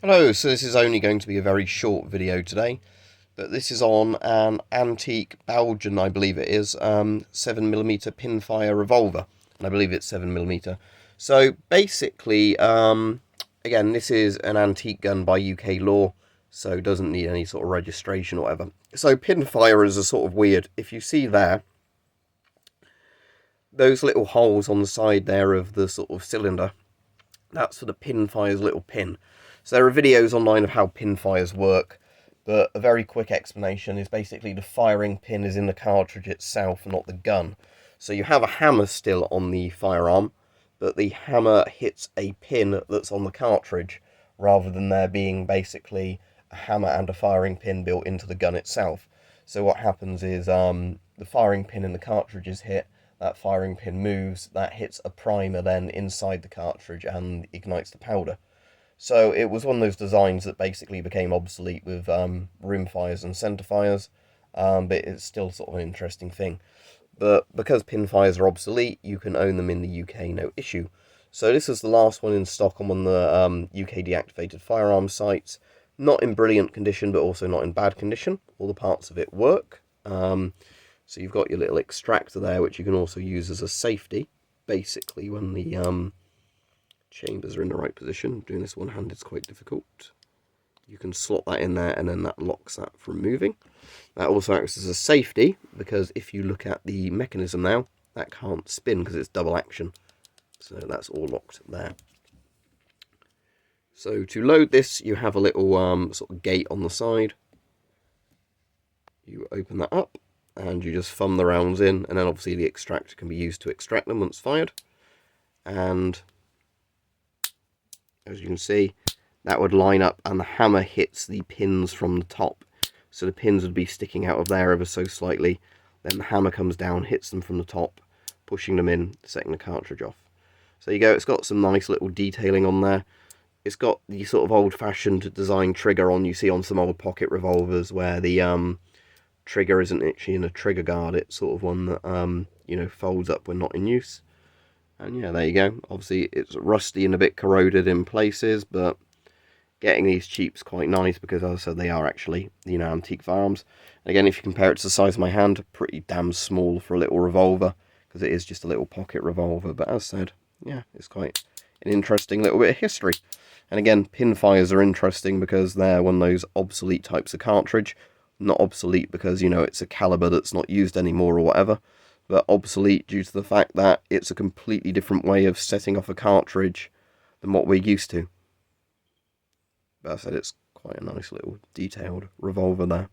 Hello, so this is only going to be a very short video today, but this is on an antique Belgian, I believe it is, 7mm Pinfire Revolver, and I believe it's 7mm. So basically, again, this is an antique gun by UK law, so doesn't need any sort of registration or whatever. So Pinfires are sort of weird. If you see there, those little holes on the side there of the sort of cylinder, that's for the Pinfire's little pin. So there are videos online of how Pinfires work, but a very quick explanation is basically the firing pin is in the cartridge itself, not the gun. So you have a hammer still on the firearm, but the hammer hits a pin that's on the cartridge, rather than there being basically a hammer and a firing pin built into the gun itself. So what happens is the firing pin in the cartridge is hit, that firing pin moves, that hits a primer then inside the cartridge and ignites the powder. So it was one of those designs that basically became obsolete with rimfires and centerfires, but it's still sort of an interesting thing. But because pinfires are obsolete, you can own them in the UK, no issue. So this is the last one in stock on one of the UK deactivated firearms sites. Not in brilliant condition, but also not in bad condition. All the parts of it work. So you've got your little extractor there, which you can also use as a safety, basically, when the chambers are in the right position. Doing this one hand is quite difficult. You can slot that in there, and then that locks that from moving. That also acts as a safety, because if you look at the mechanism now, that can't spin because it's double action. So that's all locked there. So to load this, you have a little sort of gate on the side. You open that up, and you just thumb the rounds in, and then obviously the extractor can be used to extract them once fired. And as you can see, that would line up, and the hammer hits the pins from the top. So the pins would be sticking out of there ever so slightly. Then the hammer comes down, hits them from the top, pushing them in, setting the cartridge off. So there you go, it's got some nice little detailing on there. It's got the sort of old-fashioned design trigger on you see on some old pocket revolvers, where the trigger isn't actually in a trigger guard. It's sort of one that folds up when not in use. And yeah, there you go. Obviously it's rusty and a bit corroded in places, but getting these cheap's quite nice, because as I said, they are actually antique firearms. And again, if you compare it to the size of my hand, pretty damn small for a little revolver, because it is just a little pocket revolver. But as I said, yeah, it's quite an interesting little bit of history. And again, pinfires are interesting because they're one of those obsolete types of cartridge. Not obsolete because, it's a caliber that's not used anymore or whatever, but obsolete due to the fact that it's a completely different way of setting off a cartridge than what we're used to. But I said, it's quite a nice little detailed revolver there.